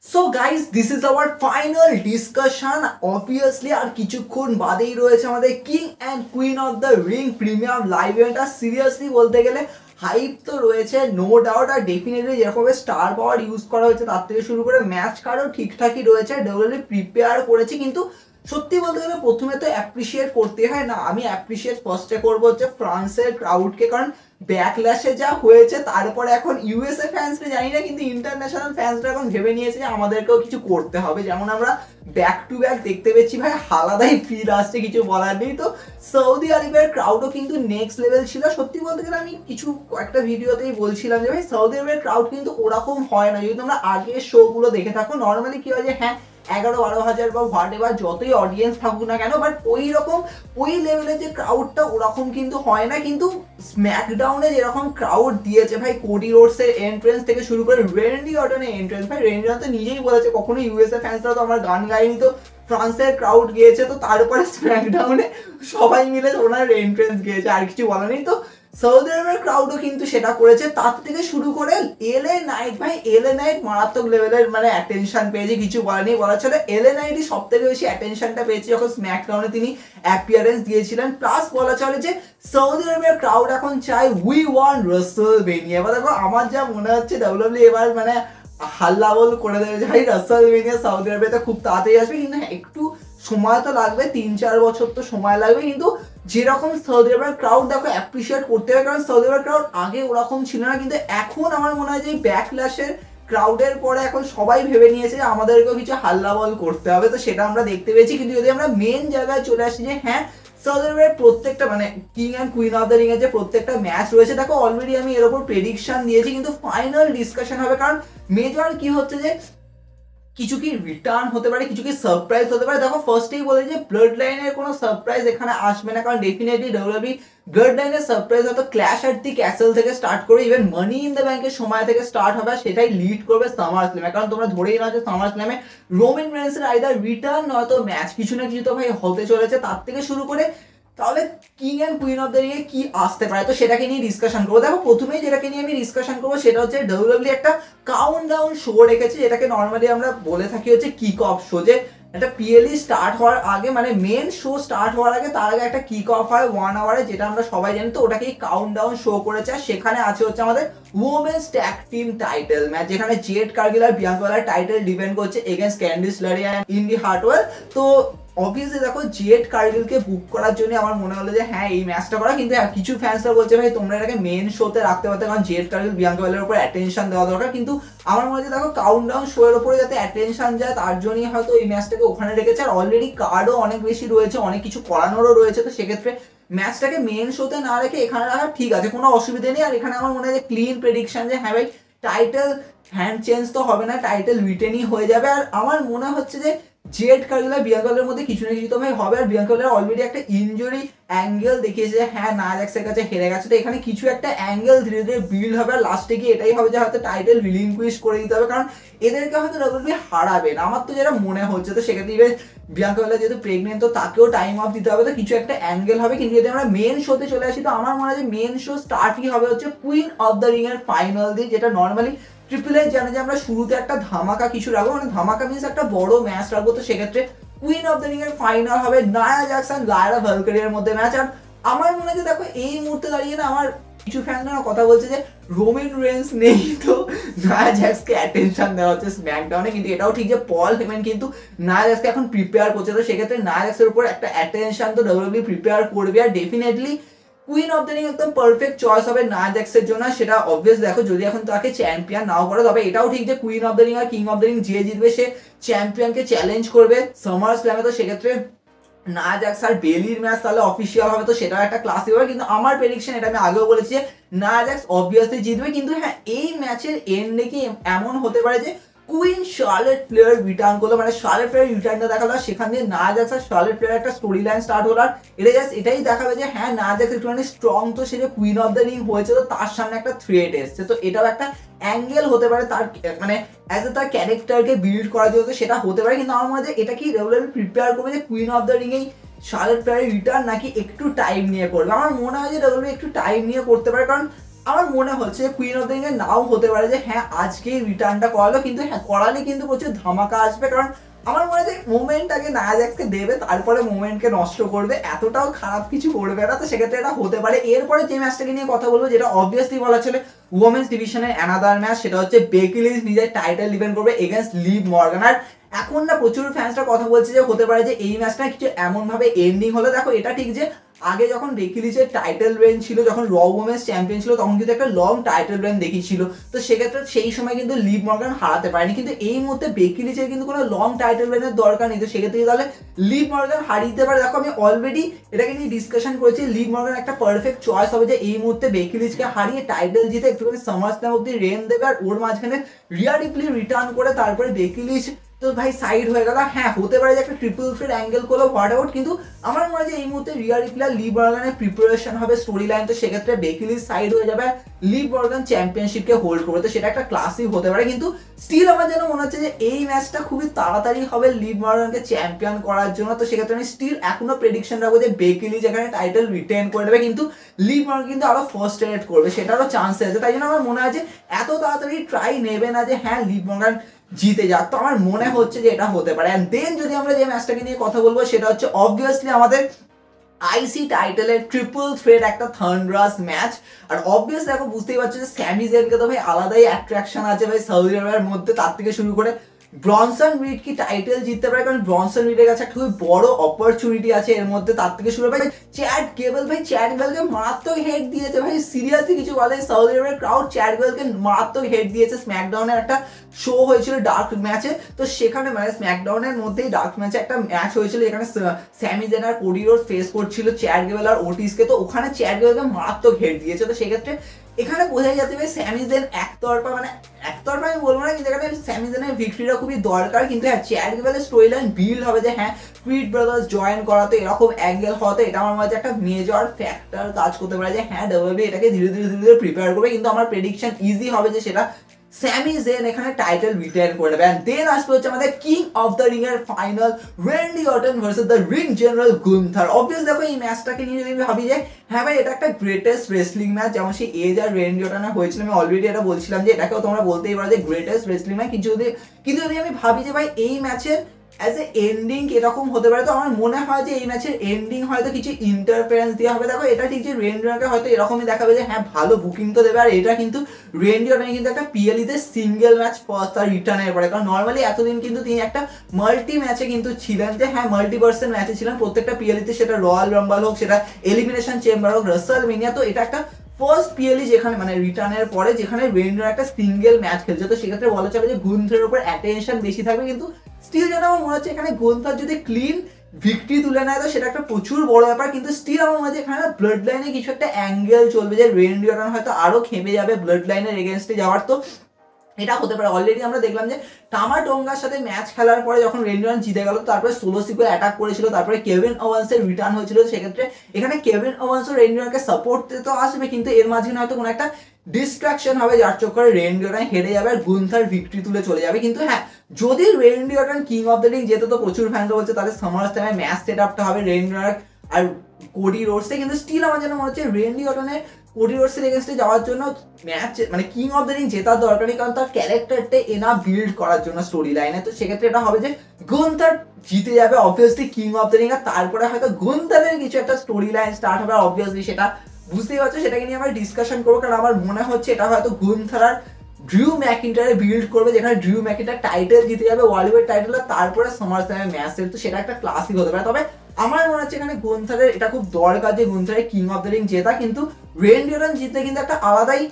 So guys this is our final discussion. Obviously আর কিছুক্ষণ বাদেই রয়েছে আমাদের king and queen of the ring premium live event. আর সিরিয়াসলি বলতে গেলে হাইপ তো রয়েছে নো ডাউট। আর ডেফিনেটলি যেরকম স্টার পাওয়ার ইউজ করা হয়েছে তার থেকে শুরু করে ম্যাচ কার্ডও ঠিকঠাকই রয়েছে, ডেফিনেটলি প্রিপেয়ার করেছি। কিন্তু সত্যি বলতে গেলে প্রথমে তো অ্যাপ্রিসিয়েট করতে হয় না, আমি অ্যাপ্রিসিয়েট ফার্স্টে করবো হচ্ছে ফ্রান্সের ক্রাউডকে, কারণ ব্যাকল্যাশে যা হয়েছে তারপরে এখন ইউএসএ ফ্যান্সরা জানি না, কিন্তু ইন্টারন্যাশনাল ফ্যান্সরা এখন ভেবে নিয়েছে যে আমাদেরকেও কিছু করতে হবে। যেমন আমরা ব্যাক টু ব্যাক দেখতে পেয়েছি ভাই, আলাদাই ফিল আসছে, কিছু বলার নেই। তো সৌদি আরবের ক্রাউডও কিন্তু নেক্সট লেভেল ছিল। সত্যি বলতে গেলে আমি কিছু কয়েকটা ভিডিওতেই বলছিলাম যে ভাই সৌদি আরবের ক্রাউড কিন্তু ওরকম হয় না। যদি তোমরা আগের শোগুলো দেখে থাকো, নর্মালি কি হয় যে হ্যাঁ 11-12 হাজার বা হোয়াট এভার যতই অডিয়েন্স থাকুক না কেন, বাট ওই রকম ওই লেভেলের যে ক্রাউডটা ওরকম কিন্তু হয় না। কিন্তু স্ম্যাকডাউনে যেরকম ক্রাউড দিয়েছে ভাই, কোডি রোডসের এন্ট্রেন্স থেকে শুরু করে রেন্ডি অর্টনের এন্ট্রেন্স, ভাই রেন্ডি অর্টন নিজেই বলেছে কখনো ইউএসএ ফ্যান্সরা তো আমার গান গাইনি, তো ফ্রান্সের ক্রাউড গিয়েছে, তো তারপরে স্ম্যাকডাউনে সবাই মিলে ওনার এন্ট্রেন্স গিয়েছে, আর কিছু বলা নেই। তো সৌদি আরবের ক্রাউডও কিন্তু সেটা করেছে। তার থেকে শুরু করে এলএ নাইট, ভাই এলএ নাইট মারাত্মক লেভেলের মানে অ্যাটেনশন পেয়েছে, কিছু বলা নেই। বলা ছিল এলএ নাইটই সব থেকে বেশি অ্যাটেনশনটা পেয়েছে যখন স্ম্যাকডাউনে তিনি অ্যাপিয়ারেন্স দিয়েছিলেন। প্লাস বলা চলে যে সৌদি আরবের ক্রাউড এখন চায় উই ওয়ান্ট রাসেলমেনিয়া। এবার দেখো আমার যা মনে হচ্ছে ডাব্লিউডাব্লিউ এবার মানে হাল্লা বল করে দেবে যে ভাই রাসেলমেনিয়া সৌদি আরবিয়াতে খুব তাড়াতাড়ি আসবে। কিন্তু হ্যাঁ একটু সময় তো লাগবে, 3-4 বছর তো সময় লাগবে। কিন্তু যেরকম সৌদি আরবের ক্রাউড দেখো অ্যাপ্রিসিয়েট করতে হবে, কারণ সৌদি আরবের ক্রাউড আগে ওরকম ছিল না। কিন্তু এখন আমার মনে হয় যে ব্যাকল্যাশের ক্রাউডের পরে এখন সবাই ভেবে নিয়েছে যে আমাদেরকেও কিছু হাল্লা বল করতে হবে, তো সেটা আমরা দেখতে পেয়েছি। কিন্তু যদি আমরা মেন জায়গায় চলে আসি যে হ্যাঁ সৌদি আরবের প্রত্যেকটা মানে king and queen of the ring এর যে প্রত্যেকটা ম্যাচ রয়েছে, দেখো অলরেডি আমি এর উপর প্রেডিকশন দিয়েছি, কিন্তু ফাইনাল ডিসকাশন হবে। কারণ মেজর কি হচ্ছে যে কিছু কি রিটার্ন হতে পারে, কিছু কি সারপ্রাইজ হতে পারে। দেখো ফার্স্টেই বলে যে ব্লাড লাইনের কোনো সারপ্রাইজ এখানে আসবে না, কারণ ডেফিনেটলি ডাব্লিউডাব্লিউ ব্লাড লাইনের সারপ্রাইজ হয়তো ক্ল্যাশ অ্যাট দি ক্যাসেল থেকে স্টার্ট করে ইভেন মানি ইন দ্য ব্যাংকের সময় থেকে স্টার্ট হবে, সেটাই লিড করবে সামার স্ল্যামে। কারণ তোমরা ধরেই নাও যে সামার স্ল্যামে রোমান রেন্সের আইদার রিটার্ন নয়তো ম্যাচ কিছু না কিছু তো ভাই হতে চলেছে। তার থেকে শুরু করে তাহলে king and queen of the ring কি আসতে পারে, তো সেটাকে নিয়ে ডিসকাশন করবো। দেখো প্রথমেই যেটাকে নিয়ে আমি ডিসকাশন করবো সেটা হচ্ছে ডাব্লিউডাব্লিউ একটা কাউন্ট ডাউন শো রেখেছে, যেটাকে নর্মালি আমরা বলে থাকি হচ্ছে কিক অফ শো। যে একটা পিএলই স্টার্ট হওয়ার আগে মানে মেন শো স্টার্ট হওয়ার আগে তার আগে একটা কিক অফ হয় 1 আওয়ারে, যেটা আমরা সবাই জানি। তো ওটাকেই কাউন্ট ডাউন শো করেছে। আর সেখানে আছে হচ্ছে আমাদের women's tag team title match, যেখানে জেড কার্গিল আর বিয়াঙ্কা বেলার টাইটেল ডিপেন্ড করছে এগেন্স্ট ক্যান্ডিস লেরি অ্যান্ড ইন্ডি হার্টওয়েল। তো অবভিয়াসলি দেখো জেড কার্গিলকে বুক করার জন্য আমার মনে হলো যে হ্যাঁ এই ম্যাচটা করা। কিন্তু কিছু ফ্যান্সরা বলছে ভাই তোমরা এটাকে মেন শোতে রাখতে পারতে, কারণ জেড কার্গিল বিয়াঙ্কা বেলার উপর অ্যাটেনশন দেওয়া দরকার। কিন্তু আমার মনে হয় দেখো কাউন্ট ডাউন শো এর উপরে যাতে অ্যাটেনশন যায় তার জন্যই হয়তো এই ম্যাচটাকে ওখানে রেখেছে। আর অলরেডি কার্ডও অনেক বেশি রয়েছে, অনেক কিছু করানোরও রয়েছে। তো সেক্ষেত্রে ম্যাচটাকে মেন শোতে না রেখে এখানে রাখা ঠিক আছে, কোনো অসুবিধা নেই। আর এখানে আমার মনে হয় যে ক্লিন প্রেডিকশন যে হ্যাঁ ভাই টাইটেল হ্যান্ড চেঞ্জ তো হবে না, টাইটেল রিটেনই হয়ে যাবে। আর আমার মনে হচ্ছে যে জেড কার্গিল আর বিয়াঙ্কা বেলারের মধ্যে কিছু না কিছু তো ভাই হবে। আর বিয়াঙ্কা বেলার অলরেডি একটা ইনজুরি অ্যাঙ্গেল দেখিয়েছে যে হ্যাঁ নায়া জ্যাক্সের কাছে হেরে গেছে। তো এখানে কিছু একটা অ্যাঙ্গেল ধীরে ধীরে বিল্ড হবে। আর লাস্টে গিয়ে এটাই হবে যে হয়তো টাইটেল রিলিনকুইশ করে দিতে হবে, কারণ এদেরকে হয়তো ডাব্লিউডাব্লিউ হারাবে না, আমার তো যেটা মনে হচ্ছে। তো সেক্ষেত্রে ইভেন বিয়াঙ্কা বেলার যেহেতু প্রেগনেন্ট, তো তাকেও টাইম অফ দিতে হবে, তো কিছু একটা অ্যাঙ্গেল হবে। কিন্তু যদি আমরা মেন শোতে চলে আসি, তো আমার মনে হয় যে মেন শো স্টার্টই হবে হচ্ছে কুইন অফ দ্য রিং এর ফাইনাল দিয়ে, যেটা নর্মালি ট্রিপল এইচ জানে যে আমরা শুরুতে একটা ধামাকা কিছু রাখবো, মানে ধামাকা মিনস একটা বড় ম্যাচ রাখবো। তো সেক্ষেত্রে কুইন অফ দ্য রিং এর ফাইনাল হবে নায়া জ্যাক্স আর লায়রা ভ্যালকারিয়ার মধ্যে ম্যাচ। আর আমার মনে হয় যে দেখো এই মুহূর্তে দাঁড়িয়ে না আমার কিছু ফ্যানরা কথা বলছে যে রোমান রেন্স নেই, তো নায়া জ্যাক্সকে অ্যাটেনশন দেওয়া হচ্ছে স্ম্যাকডাউনে। কিন্তু এটাও ঠিক যে পল হেমেন কিন্তু নায়া জ্যাক্সকে এখন প্রিপেয়ার করছে, তো সেক্ষেত্রে নায়া জ্যাক্সের উপর একটা অ্যাটেনশন তো ডাব্লিউডাব্লিউ প্রিপেয়ার করবে। আর definitely queen of the ring একদম পারফেক্ট চয়েস হবে নায়া জ্যাক্সের জন্য। সেটা অবভিয়াস দেখো যদি এখন তাকে চ্যাম্পিয়ন নাও করে, তবে এটাও ঠিক যে কুইন অফ দ্য রিং আর কিং অফ দ্য রিং যে জিতবে সে চ্যাম্পিয়নকে চ্যালেঞ্জ করবে সামার স্ল্যামে। তো সেক্ষেত্রে নায়া জ্যাক্স আর বেলির ম্যাচ তাহলে অফিসিয়াল হবে, তো সেটাও একটা ক্লাসিক হবে। কিন্তু আমার প্রেডিকশন এটা আমি আগেও বলেছি যে নায়া জ্যাক্স অবভিয়াসলি জিতবে। কিন্তু হ্যাঁ এই ম্যাচের এন্ডে কি এমন হতে পারে যে কুইন শার্লেট প্লেয়ার রিটার্ন করলো, মানে শার্লেট প্লেয়ার রিটার্নটা দেখালো, সেখান দিয়ে নায়া জ্যাক্স আর শার্লেট প্লেয়ার একটা স্টোরি লাইন স্টার্ট হলো। আর এটা জাস্ট এটাই দেখাবে যে হ্যাঁ নায়া জ্যাক্স একটুখানি স্ট্রং, তো সে যে কুইন অফ দ্য রিং হয়েছে তো তার সামনে একটা থ্রেট এসছে। তো এটাও একটা অ্যাঙ্গেল হতে পারে তার মানে অ্যাজ এ তার ক্যারেক্টারকে বিল্ড করার জন্য, সেটা হতে পারে। কিন্তু আমার মনে হয় এটা কি ডাব্লিউডাব্লিউ প্রিপেয়ার করবে যে কুইন অফ দ্য রিং এই শার্লেট প্লেয়ারের রিটার্ন নাকি একটু টাইম নিয়ে করবে। আমার মনে হয় যে ডাব্লিউডাব্লিউ একটু টাইম নিয়ে করতে পারে, কারণ আমার মনে হচ্ছে কুইন অফ দ্য রিং এর নাও হতে পারে যে হ্যাঁ আজকেই রিটার্নটা করালো, কিন্তু হ্যাঁ করালে কিন্তু প্রচুর ধামাকা আসবে, কারণ আমার মনে হয় যে মোমেন্টটাকে নায়া জ্যাক্সকে দেবে তারপরে মোমেন্টকে নষ্ট করবে, এতটাও খারাপ কিছু করবে না, তো সেক্ষেত্রে এটা হতে পারে। এরপরে যে ম্যাচটাকে নিয়ে কথা বলবো যেটা অবভিয়াসলি বলা ছিল উইমেন্স ডিভিশনের অ্যানাদার ম্যাচ, সেটা হচ্ছে বেকি লিঞ্চ নিজের টাইটেল ডিফেন্ড করবে এগেইনস্ট লিভ মর্গান। আর এখন না প্রচুর ফ্যান্সরা কথা বলছে যে হতে পারে যে এই ম্যাচটা কিছু এমন ভাবে এন্ডিং হলো। দেখো এটা ঠিক যে আগে যখন বেকি লিঞ্চের টাইটেল রেন ছিল, যখন র উইমেন্স চ্যাম্পিয়ন ছিল, তখন কিন্তু একটা লং টাইটেল রেন দেখিয়েছিল, তো সেক্ষেত্রে সেই সময় কিন্তু লিভ মর্গান হারাতে পারেনি। কিন্তু এই মুহূর্তে বেকি লিঞ্চের কিন্তু কোনো লং টাইটেল রেনের দরকার নেই, তো সেক্ষেত্রে তাহলে লিভ মর্গান হারিয়ে দিতে পারে। দেখো আমি অলরেডি এটাকে নিয়ে ডিসকাশন করেছি, লিভ মর্গান একটা পারফেক্ট চয়েস হবে যে এই মুহূর্তে বেকি লিঞ্চকে হারিয়ে টাইটেল জিতে একটুখানি সামারস্ল্যাম অব্দি রেন দেবে, আর ওর মাঝখানে রিয়া রিপ্লি রিটার্ন করে তারপরে বেকি লিঞ্চ তো ভাই সাইড হয়ে গেল। হ্যাঁ হতে পারে যে একটা ট্রিপল থ্রেট অ্যাঙ্গেল করলো হোয়াট আউট, কিন্তু আমার মনে হয় যে এই মুহূর্তে রিয়া রিপ্লি আর লিভ মর্গানের প্রিপারেশন হবে স্টোরি লাইন, তো সেক্ষেত্রে বেকি লিঞ্চ সাইড হয়ে যাবে, লিভ মর্গান চ্যাম্পিয়নশিপকে হোল্ড করবে, তো সেটা একটা ক্লাসিক হতে পারে। কিন্তু স্টিল আমার যেন মনে হচ্ছে যে এই ম্যাচটা খুবই তাড়াতাড়ি হবে লিভ মর্গানকে চ্যাম্পিয়ন করার জন্য, তো সেক্ষেত্রে আমি স্টিল এখনো প্রেডিকশন রাখবো যে বেকি লিঞ্চ এখানে টাইটেল রিটেন করে দেবে, কিন্তু লিভ মর্গান কিন্তু আরো ফার্স্ট রেট করবে, সেটারও চান্স আছে। তাই জন্য আমার মনে হয় যে এত তাড়াতাড়ি ট্রাই নেবে না যে হ্যাঁ লিভ মর্গান জিতে যাক, তো আমার মনে হচ্ছে যে এটা হতে পারে। এন্ড দেন যদি আমরা যে ম্যাচটাকে নিয়ে কথা বলবো সেটা হচ্ছে অবভিয়াসলি আমাদের আইসি টাইটেলের ট্রিপল থ্রেট একটা থান্ডারাস ম্যাচ। আর অবভিয়াসলি দেখো বুঝতেই পারছো যে স্যামি জেনকে তো ভাই আলাদাই অ্যাট্রাকশন আছে ভাই সৌদি আরবের মধ্যে, তার থেকে শুরু করে ব্রনসন রিড কি টাইটেল জিততে পারে, কারণ ব্রনসন রিডের কাছে একটা খুবই বড় অপরচুনিটি আছে এর মধ্যে, তার থেকে শুরু ভাই চ্যাট গেবল, ভাই চ্যাট গেবলকে মারাত্মক হেড দিয়েছে ভাই, সিরিয়াসলি কিছু বলে সৌদি আরবের ক্রাউড চ্যাট গেবলকে মারাত্মক হেড দিয়েছে। স্ম্যাকডাউনের একটা শো হয়েছিল ডার্ক ম্যাচে, তো সেখানে মানে স্ম্যাকডাউনের মধ্যেই ডার্ক ম্যাচে একটা ম্যাচ হয়েছিল, এখানে স্যামি জেন আর কোডি রোডস ফেস করছিল চ্যাট গেবল আর ওটিসকে, তো ওখানে চ্যাট গেবলকে মারাত্মক হেড দিয়েছে, তো সেক্ষেত্রে এখানে বোঝাই যাচ্ছে ভাই স্যামি জেন একতরফা, মানে একতরফা আমি বলবো না, কিন্তু এখানে স্যামি জেনের ভিক্টরিটা খুবই দরকার। কিন্তু হ্যাঁ চ্যাট গেবলের স্টোরি লাইন বিল্ড হবে যে হ্যাঁ ক্রিড ব্রাদার্স জয়েন করাতে এরকম অ্যাঙ্গেল হওয়াতে এটা আমার মাঝে একটা মেজর ফ্যাক্টর কাজ করতে পারে যে হ্যাঁ ডাব্লিউডাব্লিউই এটাকে ধীরে ধীরে ধীরে ধীরে প্রিপেয়ার করবে, কিন্তু আমার প্রেডিকশন ইজি হবে যে সেটা স্যামি জেন এখানে টাইটেল রিটেন করে নেবে। এন্ড দেন আসবে হচ্ছে আমাদের কিং অফ দ্য রিং এর final, Randy Orton versus the ring general Gunther. Obvious দেখো এই ম্যাচটাকে নিয়ে যদি আমি ভাবি যে হ্যাঁ ভাই এটা একটা গ্রেটেস্ট রেসলিং ম্যাচ, যেমন সেই এজ আর রেন্ডি অর্টনের হয়েছিল, আমি অলরেডি এটা বলছিলাম যে এটাকেও তোমরা বলতেই পারো যে গ্রেটেস্ট রেসলিং ম্যাচ। কিন্তু যদি আমি ভাবি যে ভাই এই ম্যাচের অ্যাজ এ এন্ডিং এরকম হতে পারে, তো আমার মনে হয় যে এই ম্যাচের এন্ডিং হয়তো কিছু ইন্টারফারেন্স দেওয়া হবে। দেখো এটা ঠিক যে রেন্ডি অর্টনকে হয়তো এরকমই দেখাবে যে হ্যাঁ ভালো বুকিং তো দেবে, আর এটা কিন্তু রেন্ডি অর্টন কিন্তু একটা পিএলইতে সিঙ্গেল ম্যাচ ফার্স্ট তার রিটার্নের পরে, কারণ নর্মালি এতদিন কিন্তু তিনি একটা মাল্টি ম্যাচে কিন্তু ছিলেন, যে হ্যাঁ মাল্টি পার্সন ম্যাচে ছিলেন প্রত্যেকটা পিএলইতে, সেটা রয়্যাল রাম্বল হোক, সেটা এলিমিনেশন চেম্বার হোক, রাসেলমেনিয়া, তো এটা একটা ফার্স্ট পিএলই যেখানে মানে রিটার্নের পরে যেখানে রেন্ডার একটা সিঙ্গেল ম্যাচ খেলছে, তো সেক্ষেত্রে বলা চলে যে গুন্থারের উপর অ্যাটেনশন বেশি থাকবে। কিন্তু স্টিল যেটা আমার মনে হচ্ছে এখানে গুন্থার যদি ক্লিন ভিক্টরি তুলে নেয় তো সেটা একটা প্রচুর বড় ব্যাপার, কিন্তু স্টিল আমার মনে হচ্ছে এখানে ব্লাড লাইনে কিছু একটা অ্যাঙ্গেল চলবে যে রেন্ডি অর্টন হয়তো আরো খেপে যাবে ব্লাড লাইনের এগেনস্টে যাওয়ার, তো এটা হতে পারে। অলরেডি আমরা দেখলাম যে টামা টোঙ্গার সাথে ম্যাচ খেলার পরে যখন রেন্ডি অর্টন জিতে গেল, তারপরে সোলো সিকুয়ে অ্যাটাক করেছিল, তারপরে কেভিন ওভান্সের রিটার্ন হয়েছিল, সেক্ষেত্রে এখানে কেভিন ওভান্সও রেন্ডি অর্টনকে সাপোর্ট তো আসবে, কিন্তু এর মাঝখানে হয়তো কোনো একটা ডিস্ট্রাকশন হবে যার চক্করে রেন্ডি অর্টন হেরে যাবে আর গুন্থার ভিক্টরি তুলে চলে যাবে। কিন্তু হ্যাঁ যদি Randy Orton king of the ring যেত, তো প্রচুর ফ্যানরা বলছে তাদের সামারস্ল্যামে ম্যাচ সেট আপটা হবে রেন্ডি অর্টন আর কোডি রোডসে, কিন্তু স্টিল আমার যেন মনে হচ্ছে রেন্ডি অর্টনের কোডি রোডসের এগেনস্টে যাওয়ার জন্য ম্যাচ মানে কিং অফ দ্য রিং জেতার দরকার নেই, কারণ তার ক্যারেক্টারটা এনা বিল্ড করার জন্য স্টোরি লাইনে, তো সেক্ষেত্রে এটা হবে যে গুন্থার জিতে যাবে obviously king of the ring, আর তারপরে হয়তো গুন্থারের কিছু একটা স্টোরি লাইন স্টার্ট হবে, অবভিয়াসলি সেটা বুঝতেই পারছো, সেটাকে নিয়ে আমরা ডিসকাশন করবো, কারণ আমার মনে হচ্ছে এটা হয়তো গুন্থার আর ড্রিউ ম্যাকিন্টারে বিল্ড করবে, যেখানে ড্রিউ ম্যাকিন্টার টাইটেল জিতে যাবে ওয়ার্ল্ড ওয়াইড টাইটেল, আর তারপরে সামারস্ল্যামে ম্যাচ, তো সেটা একটা ক্লাসিক হতে পারে। তবে আমার মনে হচ্ছে এখানে গুন্থারের এটা খুব দরকার যে গুন্থারের কিং অফ দ্য রিং জেতা, কিন্তু রেন্ডি অর্টন জিতলে কিন্তু একটা আলাদাই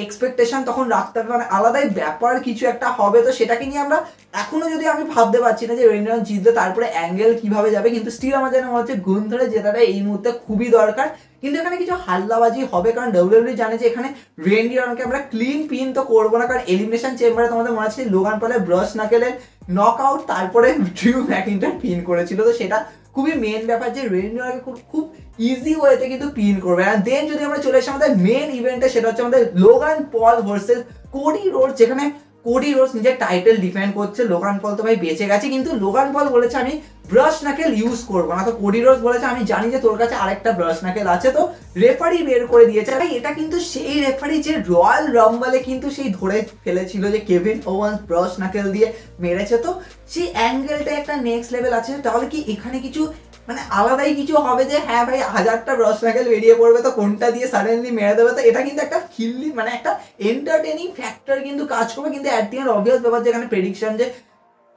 এক্সপেকটেশন তখন রাখতে হবে, মানে আলাদাই ব্যাপার কিছু একটা হবে, তো সেটাকে নিয়ে আমরা এখনো যদি আমি ভাবতে পারছি না যে রেন্ডি অর্টন জিতলে তারপরে অ্যাঙ্গেল কিভাবে যাবে, কিন্তু স্টিল আমার যেন মনে হচ্ছে গুন্থারের জেতাটা এই মুহূর্তে খুবই দরকার। কিন্তু এখানে কিছু হাল্লাবাজি হবে, কারণ ডাব্লিউডাব্লিউ জানে যে এখানে রেন্ডি অর্টনকে আমরা ক্লিন পিন তো করবো না, কারণ এলিমিনেশন চেম্বারে তোমাদের মনে আছে লোগান পলের ব্রাশ নাকেলের নক আউট তারপরে ড্রিউ ম্যাকিন্টার পিন করেছিল, তো সেটা খুবই মেন ব্যাপার যে রেন্ডি অর্টনকে খুব ইজি ওয়েতে কিন্তু পিন করবে। আর দেন যদি আমরা চলে আসি আমাদের মেন ইভেন্টে, সেটা হচ্ছে আমাদের Logan Paul versus Cody Rhodes, যেখানে কোডি রোডস নিজের টাইটেল ডিফেন্ড করছে, লোগান পল তো ভাই বেঁচে গেছে, কিন্তু লোগান পল বলেছে আমি ব্রাশ নাকেল ইউজ করবো না। তো কোডি রোডস বলেছে আমি জানি যে তোর কাছে আরেকটা ব্রাশ নাকেল আছে, তো রেফারি বের করে দিয়েছে। ভাই এটা কিন্তু সেই রেফারি যে রয়্যাল রাম্বলে কিন্তু সেই ধরে ফেলেছিল যে কেভিন ওয়ান্স ব্রাশ নাকেল দিয়ে মেরেছে, তো সেই অ্যাঙ্গেলটা একটা নেক্সট লেভেল আছে। তাহলে কি এখানে কিছু মানে আলাদাই কিছু হবে যে হ্যাঁ ভাই 1000টা ব্রাশ নাকেল বেরিয়ে পড়বে, তো কোনটা দিয়ে সাডেনলি মেরে দেবে, তো এটা কিন্তু একটা খিল্লি মানে একটা এন্টারটেনিং ফ্যাক্টর কিন্তু কাজ করবে। কিন্তু অ্যাট দি এন্ড অবভিয়াস ব্যাপার যেখানে প্রেডিকশন যে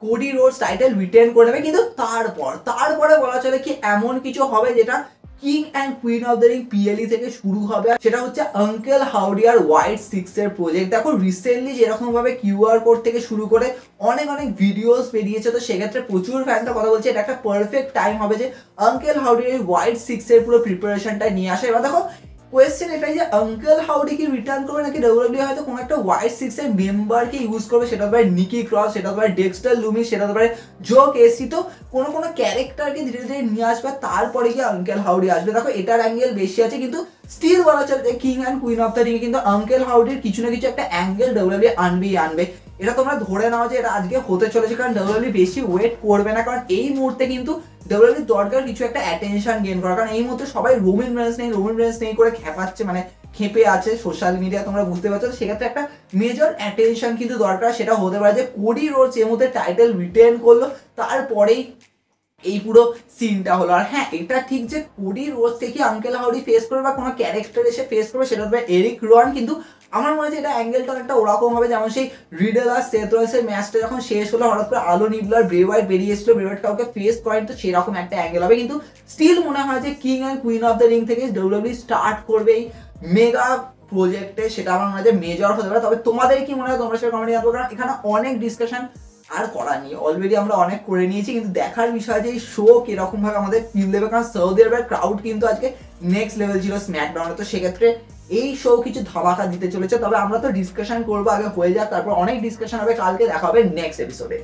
কোডি রোডস টাইটেল রিটেন করে নেবে, কিন্তু তারপরে বলা চলে কি এমন কিছু হবে যেটা king and queen of the ring পিএলই থেকে শুরু হবে, সেটা হচ্ছে আঙ্কেল হাউডি আর হোয়াইট সিক্সের প্রজেক্ট। দেখো রিসেন্টলি যেরকম ভাবে কিউআর কোড থেকে শুরু করে অনেক ভিডিওস বেরিয়েছে, তো সেক্ষেত্রে প্রচুর ফ্যানরা কথা বলছে এটা একটা পারফেক্ট টাইম হবে যে আঙ্কেল হাউডির এই হোয়াইট সিক্সের পুরো প্রিপারেশনটা নিয়ে আসে। এবার দেখো কোয়েশ্চেন এটাই যে আঙ্কেল হাউডি কি রিটার্ন করবে নাকি ডাব্লিউডাব্লিউ হয়তো কোনো একটা হোয়াইট সিক্সের মেম্বারকে ইউজ করবে, সেটা হতে পারে নিকি ক্রস, সেটা হতে পারে ডেক্সটার লুমিস, সেটা হতে পারে জো কেসি, তো কোনো ক্যারেক্টারকে ধীরে ধীরে নিয়ে আসবে, তারপরে গিয়ে আঙ্কেল হাউডি আসবে। দেখো এটার অ্যাঙ্গেল বেশি আছে, কিন্তু স্টিল বলা চলে যে king and queen of the ring কিন্তু আঙ্কেল হাউডির কিছু না কিছু একটা অ্যাঙ্গেল ডাব্লিউডাব্লিউ আনবে। এটা তোমরা ধরে নাও যে এটা আজকে হতে চলেছে, কারণ ডাব্লিউডাব্লিউ বেশি ওয়েট করবে না, কারণ এই মুহূর্তে কিন্তু ডাব্লিউডাব্লিউ দরকার কিছু একটা অ্যাটেনশন গেইন করা, কারণ এই মুহূর্তে সবাই রোমান রেন্স নেই করে খেপাচ্ছে, মানে খেপে আছে সোশ্যাল মিডিয়া, তোমরা বুঝতে পারছো। সেক্ষেত্রে একটা মেজর অ্যাটেনশন কিন্তু দরকার, সেটা হতে পারে যে কোডি রোডস এর মধ্যে টাইটেল রিটেন করলো, তারপরেই এই পুরো সিনটা হলো। আর হ্যাঁ এটা ঠিক যে কোডি রোডসকে কি আঙ্কেল হাউডি ফেস করবে বা কোনো ক্যারেক্টার এসে ফেস করবে, সেটা হবে এরিক রোয়ান, কিন্তু আমার মনে হচ্ছে এটা অ্যাঙ্গেলটা অনেকটা ওরকম হবে যেমন সেই রিডেল আর সেথ রোলিন্সের ম্যাচটা যখন শেষ হলো হঠাৎ করে আলো নিবলার ব্রে হোয়াইট বেরিয়ে এসেছিল, ব্রে হোয়াইট কাউকে ফেস করেন, তো সেরকম একটা অ্যাঙ্গেল হবে। কিন্তু স্টিল মনে হয় যে king and queen of the ring থেকে ডাব্লিউডাব্লিউ স্টার্ট করবে এই মেগা প্রজেক্টে, সেটা আমার মনে হয় যে মেজর হতে পারে। তবে তোমাদের কি মনে হয় তোমরা সেটা কমেন্টে জানাবো, কারণ এখানে অনেক ডিসকাশন আর করা নিয়ে অলরেডি আমরা অনেক করে নিয়েছি, কিন্তু দেখার বিষয় যে এই শো কিরকম ভাবে আমাদের ফিল দেবে, কারণ সৌদি আরবের ক্রাউড কিন্তু আজকে নেক্সট লেভেল ছিল স্ম্যাকডাউনে, তো সেক্ষেত্রে এই শো কিছু ধামাকা দিতে চলেছে। তবে আমরা তো ডিসকাশন করবো, আগে হয়ে যাক, তারপর অনেক ডিসকাশন হবে, কালকে দেখা হবে নেক্সট এপিসোডে।